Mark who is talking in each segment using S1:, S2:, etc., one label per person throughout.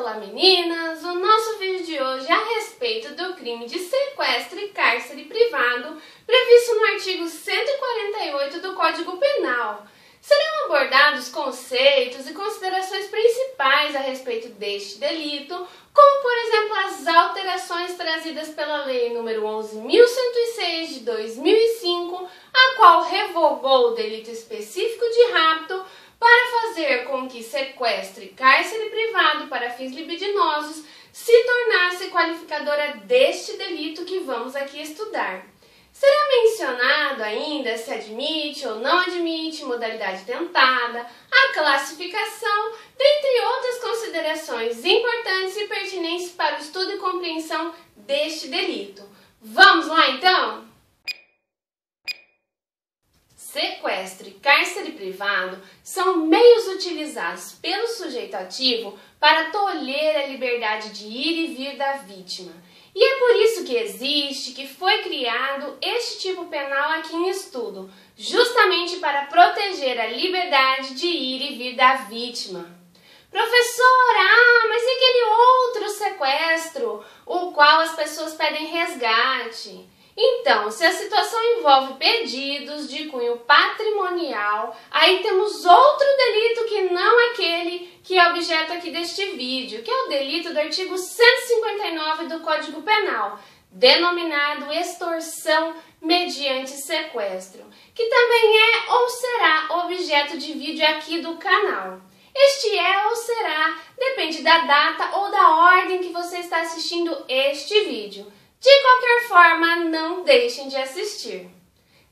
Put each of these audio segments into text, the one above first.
S1: olá meninas! O nosso vídeo de hoje é a respeito do crime de sequestro e cárcere privado previsto no artigo 148 do Código Penal. Serão abordados conceitos e considerações principais a respeito deste delito, como por exemplo as alterações trazidas pela Lei nº 11.106 de 2005, a qual revogou o delito específico de rapto para fazer com que sequestro e cárcere privado para fins libidinosos se tornasse qualificadora deste delito que vamos aqui estudar. Será mencionado ainda se admite ou não admite modalidade tentada, a classificação, dentre outras considerações importantes e pertinentes para o estudo e compreensão deste delito. Vamos lá então? Sequestro e cárcere privado são meios utilizados pelo sujeito ativo para tolher a liberdade de ir e vir da vítima. E é por isso que existe, que foi criado este tipo penal aqui em estudo, justamente para proteger a liberdade de ir e vir da vítima. Professora, mas e aquele outro sequestro, o qual as pessoas pedem resgate? Então, se a situação envolve pedidos de cunho patrimonial, aí temos outro delito que não aquele que é objeto aqui deste vídeo, que é o delito do artigo 159 do Código Penal, denominado extorsão mediante sequestro, que também é ou será objeto de vídeo aqui do canal. Este é ou será, depende da data ou da ordem que você está assistindo este vídeo. De qualquer forma, não deixem de assistir.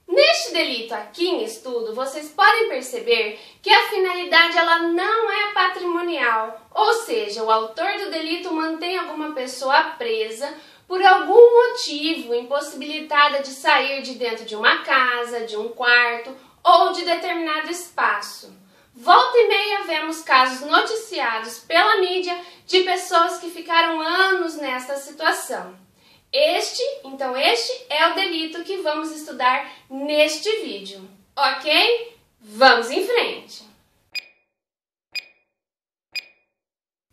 S1: Neste delito aqui em estudo, vocês podem perceber que a finalidade ela não é patrimonial, ou seja, o autor do delito mantém alguma pessoa presa por algum motivo, impossibilitada de sair de dentro de uma casa, de um quarto ou de determinado espaço. Volta e meia vemos casos noticiados pela mídia de pessoas que ficaram anos nesta situação. Este é o delito que vamos estudar neste vídeo, ok? Vamos em frente!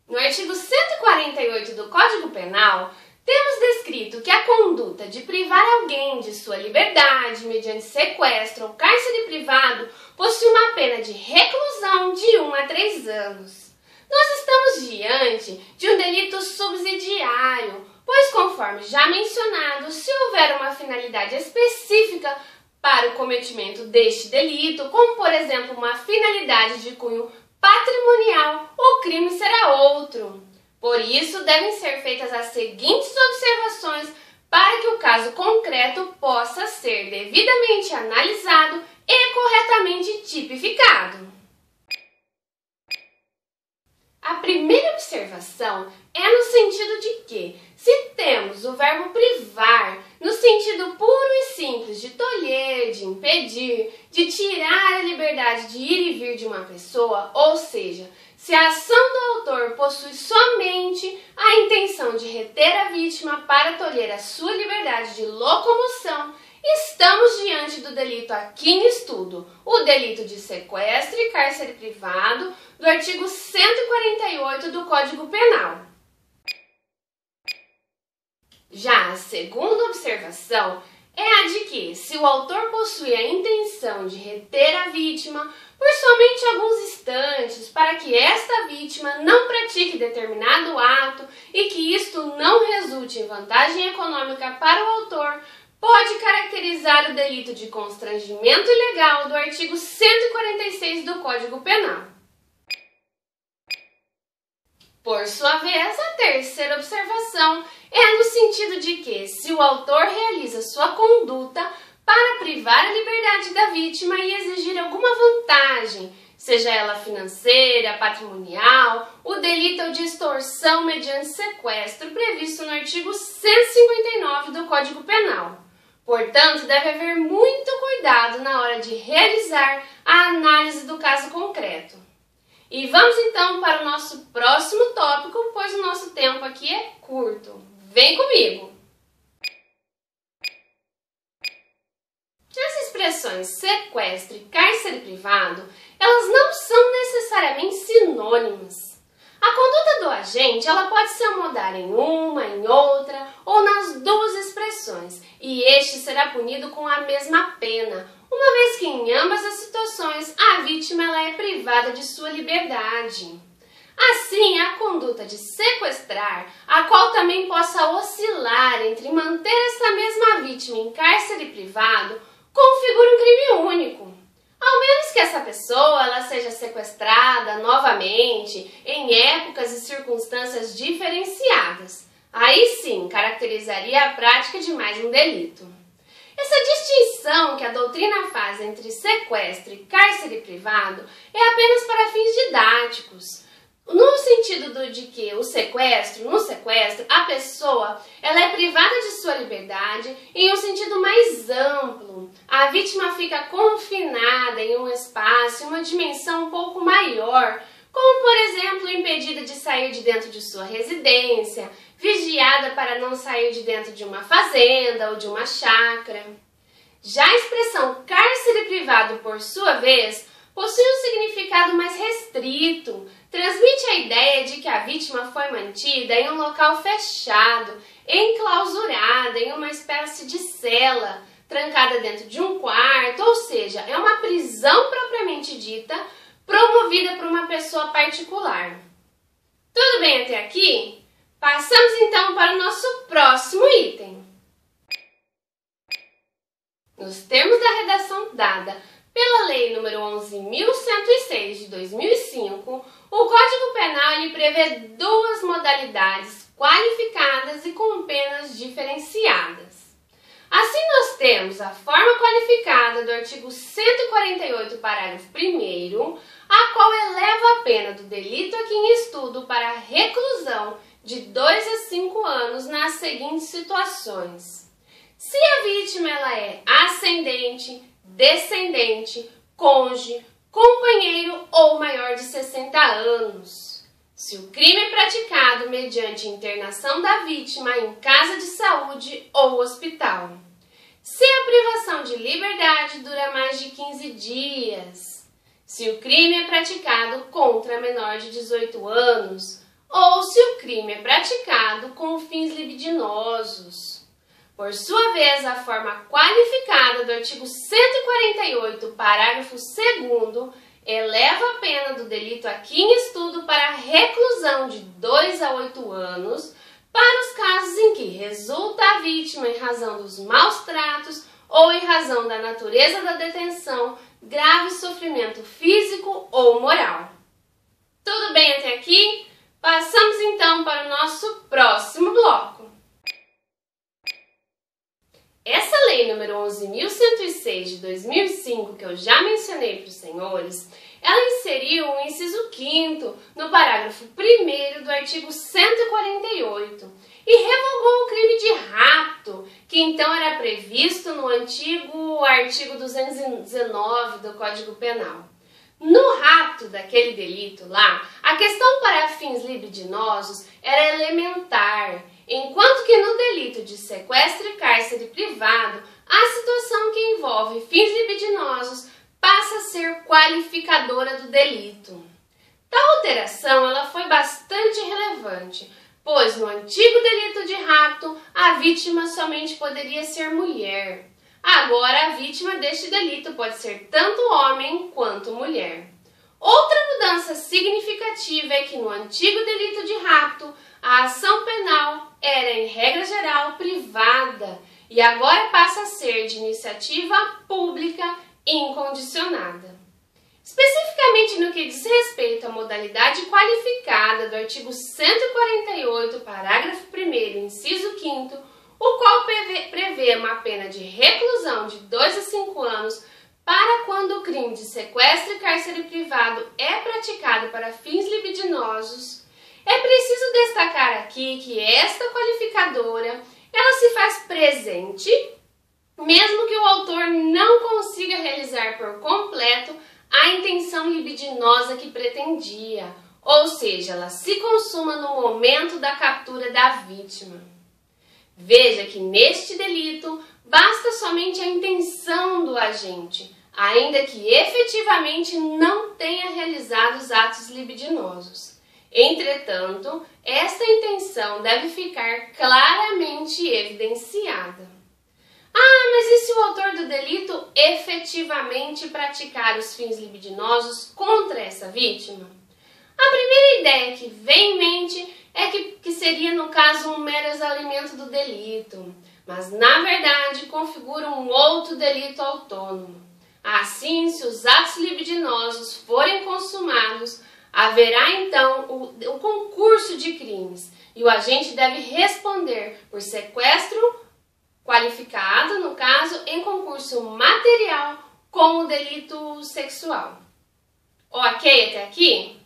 S1: No artigo 148 do Código Penal, temos descrito que a conduta de privar alguém de sua liberdade mediante sequestro ou cárcere privado possui uma pena de reclusão de 1 a 3 anos. Nós estamos diante de um delito subsidiário, pois, conforme já mencionado, se houver uma finalidade específica para o cometimento deste delito, como, por exemplo, uma finalidade de cunho patrimonial, o crime será outro. Por isso, devem ser feitas as seguintes observações para que o caso concreto possa ser devidamente analisado e corretamente tipificado. A primeira observação é no sentido de que, se temos o verbo privar no sentido puro e simples de tolher, de impedir, de tirar a liberdade de ir e vir de uma pessoa, ou seja, se a ação do autor possui somente a intenção de reter a vítima para tolher a sua liberdade de locomoção, estamos diante do delito aqui em estudo, o delito de sequestro e cárcere privado do artigo 148 do Código Penal. Já a segunda observação é a de que, se o autor possui a intenção de reter a vítima por somente alguns instantes para que esta vítima não pratique determinado ato e que isto não resulte em vantagem econômica para o autor, pode caracterizar o delito de constrangimento ilegal do artigo 146 do Código Penal. Por sua vez, a terceira observação é no sentido de que, se o autor realiza sua conduta para privar a liberdade da vítima e exigir alguma vantagem, seja ela financeira, patrimonial, o delito é o de extorsão mediante sequestro previsto no artigo 159 do Código Penal. Portanto, deve haver muito cuidado na hora de realizar a análise do caso concreto. E vamos então para o nosso próximo tópico, pois o nosso tempo aqui é curto. Vem comigo! As expressões sequestro e cárcere privado, elas não são necessariamente sinônimas. A conduta do agente ela pode se amodar em uma, em outra ou nas duas expressões, e este será punido com a mesma pena, uma vez que em ambas as situações a vítima ela é privada de sua liberdade. Assim, a conduta de sequestrar, a qual também possa oscilar entre manter esta mesma vítima em cárcere privado, configura um crime único. Ao menos que essa pessoa ela seja sequestrada novamente em épocas e circunstâncias diferenciadas. Aí sim, caracterizaria a prática de mais um delito. Essa distinção que a doutrina faz entre sequestro e cárcere privado é apenas para fins didáticos. No sentido de que no sequestro, a pessoa ela é privada de sua liberdade em um sentido mais amplo. A vítima fica confinada em um espaço, em uma dimensão um pouco maior, como, por exemplo, impedida de sair de dentro de sua residência, vigiada para não sair de dentro de uma fazenda ou de uma chácara. Já a expressão cárcere privado, por sua vez, possui um significado mais restrito, transmite a ideia de que a vítima foi mantida em um local fechado, enclausurada em uma espécie de cela, trancada dentro de um quarto, ou seja, é uma prisão propriamente dita, promovida por uma pessoa particular. Tudo bem até aqui? Passamos então para o nosso próximo item. Nos termos da redação dada pela Lei nº 11.106 de 2005, o Código Penal ele prevê duas modalidades qualificadas e com penas diferenciadas. Assim, nós temos a forma qualificada do artigo 148, parágrafo 1º, a qual eleva a pena do delito aqui em estudo para reclusão de 2 a 5 anos nas seguintes situações. Se a vítima ela é ascendente, descendente, cônjuge, companheiro ou maior de 60 anos. Se o crime é praticado mediante internação da vítima em casa de saúde ou hospital. Se a privação de liberdade dura mais de 15 dias. Se o crime é praticado contra menor de 18 anos. Ou se o crime é praticado com fins libidinosos. Por sua vez, a forma qualificada do artigo 148, parágrafo 2º, eleva a pena do delito aqui em estudo para reclusão de 2 a 8 anos para os casos em que resulta a vítima em razão dos maus tratos ou em razão da natureza da detenção, grave sofrimento físico ou moral. Tudo bem até aqui? Passamos então para o nosso próximo bloco. Essa lei número 11.106 de 2005, que eu já mencionei para os senhores, ela inseriu o inciso 5º no parágrafo 1º do artigo 148 e revogou o crime de rapto, que então era previsto no antigo artigo 219 do Código Penal. No rapto daquele delito lá, a questão para fins libidinosos era elementar, enquanto que no delito de sequestro e cárcere privado, a situação que envolve fins libidinosos passa a ser qualificadora do delito. Tal alteração ela foi bastante relevante, pois no antigo delito de rapto, a vítima somente poderia ser mulher. Agora, a vítima deste delito pode ser tanto homem quanto mulher. Outra mudança significativa é que no antigo delito de rapto, a ação penal era, em regra geral, privada e agora passa a ser de iniciativa pública incondicionada. Especificamente no que diz respeito à modalidade qualificada do artigo 148, parágrafo 1º, inciso 5º, o qual prevê uma pena de reclusão de 2 a 5 anos para quando o crime de sequestro e cárcere privado é praticado para fins libidinosos. É preciso destacar aqui que esta qualificadora ela se faz presente, mesmo que o autor não consiga realizar por completo a intenção libidinosa que pretendia, ou seja, ela se consuma no momento da captura da vítima. Veja que neste delito basta somente a intenção do agente, ainda que efetivamente não tenha realizado os atos libidinosos. Entretanto, esta intenção deve ficar claramente evidenciada. Ah, mas e se o autor do delito efetivamente praticar os fins libidinosos contra essa vítima? A primeira ideia que vem em mente é que seria, no caso, um mero exaurimento do delito, mas, na verdade, configura um outro delito autônomo. Assim, se os atos libidinosos forem consumados, haverá, então, o concurso de crimes e o agente deve responder por sequestro qualificado, no caso, em concurso material com o delito sexual. Ok até aqui?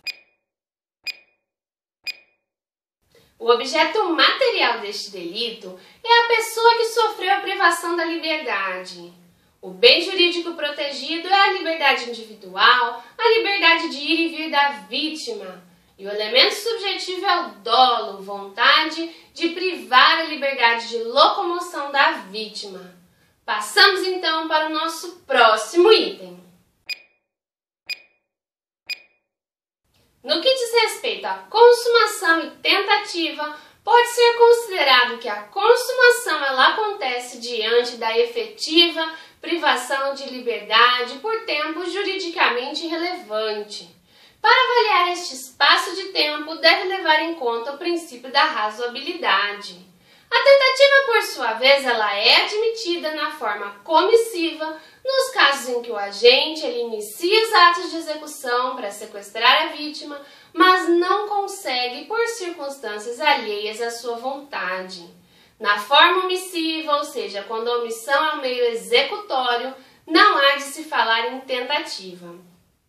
S1: O objeto material deste delito é a pessoa que sofreu a privação da liberdade. O bem jurídico protegido é a liberdade individual, a liberdade de ir e vir da vítima. E o elemento subjetivo é o dolo, vontade de privar a liberdade de locomoção da vítima. Passamos então para o nosso próximo item. No que diz respeito à consumação e tentativa, pode ser considerado que a consumação ela acontece diante da efetiva privação de liberdade por tempo juridicamente relevante. Para avaliar este espaço de tempo, deve levar em conta o princípio da razoabilidade. A tentativa, por sua vez, ela é admitida na forma comissiva nos casos em que o agente ele inicia os atos de execução para sequestrar a vítima, mas não consegue por circunstâncias alheias à sua vontade. Na forma omissiva, ou seja, quando a omissão é um meio executório, não há de se falar em tentativa.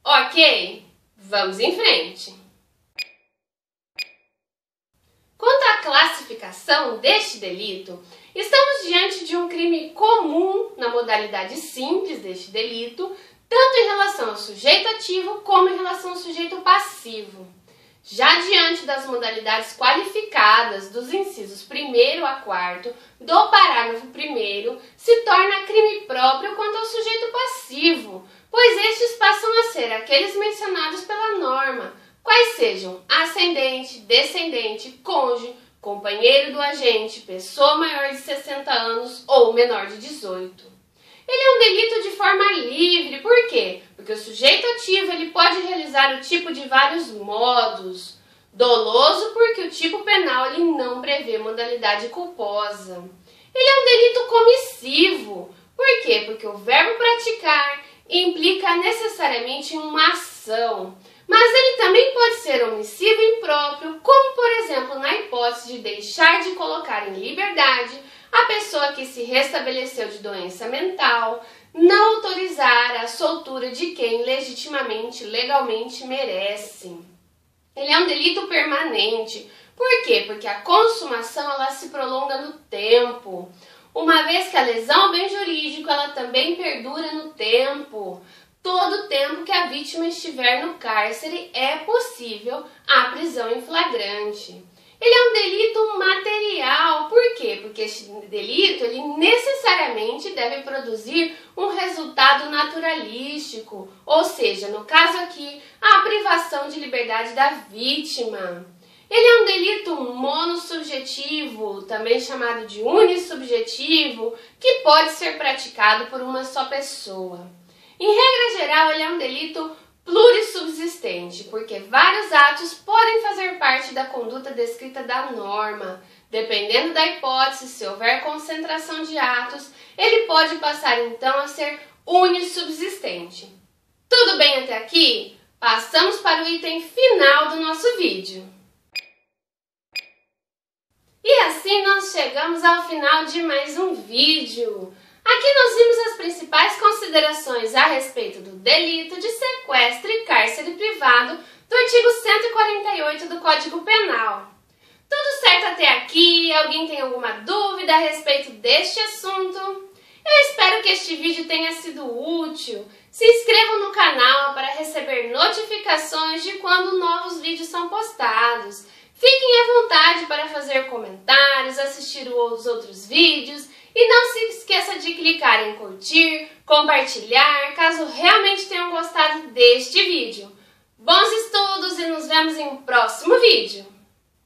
S1: Ok? Vamos em frente! Quanto à classificação deste delito, estamos diante de um crime comum na modalidade simples deste delito, tanto em relação ao sujeito ativo como em relação ao sujeito passivo. Já diante das modalidades qualificadas dos incisos 1º a 4º do parágrafo 1º, se torna crime próprio quanto ao sujeito passivo, pois estes passam a ser aqueles mencionados pela norma, quais sejam ascendente, descendente, cônjuge, companheiro do agente, pessoa maior de 60 anos ou menor de 18. Ele é um delito de forma livre, por quê? Porque o sujeito ativo ele pode realizar o tipo de vários modos. Doloso, porque o tipo penal ele não prevê modalidade culposa. Ele é um delito comissivo, por quê? Porque o verbo praticar implica necessariamente uma ação. Mas ele também pode ser omissivo e impróprio, como por exemplo na hipótese de deixar de colocar em liberdade a pessoa que se restabeleceu de doença mental, não autorizar a soltura de quem legitimamente, legalmente merece. Ele é um delito permanente. Por quê? Porque a consumação ela se prolonga no tempo. Uma vez que a lesão ao bem jurídico ela também perdura no tempo. Todo o tempo que a vítima estiver no cárcere é possível a prisão em flagrante. Ele é um delito material. Por quê? Porque este delito ele necessariamente deve produzir um resultado naturalístico, ou seja, no caso aqui, a privação de liberdade da vítima. Ele é um delito monossubjetivo, também chamado de unissubjetivo, que pode ser praticado por uma só pessoa. Em regra geral, ele é um delito plurissubsistente, porque vários atos podem fazer parte da conduta descrita da norma. Dependendo da hipótese, se houver concentração de atos, ele pode passar então a ser unissubsistente. Tudo bem até aqui? Passamos para o item final do nosso vídeo. E assim nós chegamos ao final de mais um vídeo. Aqui nós vimos as principais considerações a respeito do delito de sequestro e cárcere privado do artigo 148 do Código Penal. Tudo certo até aqui? Alguém tem alguma dúvida a respeito deste assunto? Eu espero que este vídeo tenha sido útil. Se inscrevam no canal para receber notificações de quando novos vídeos são postados. Fiquem à vontade para fazer comentários, assistir os outros vídeos e não se esqueça de clicar em curtir, compartilhar, caso realmente tenham gostado deste vídeo. Bons estudos e nos vemos em um próximo vídeo.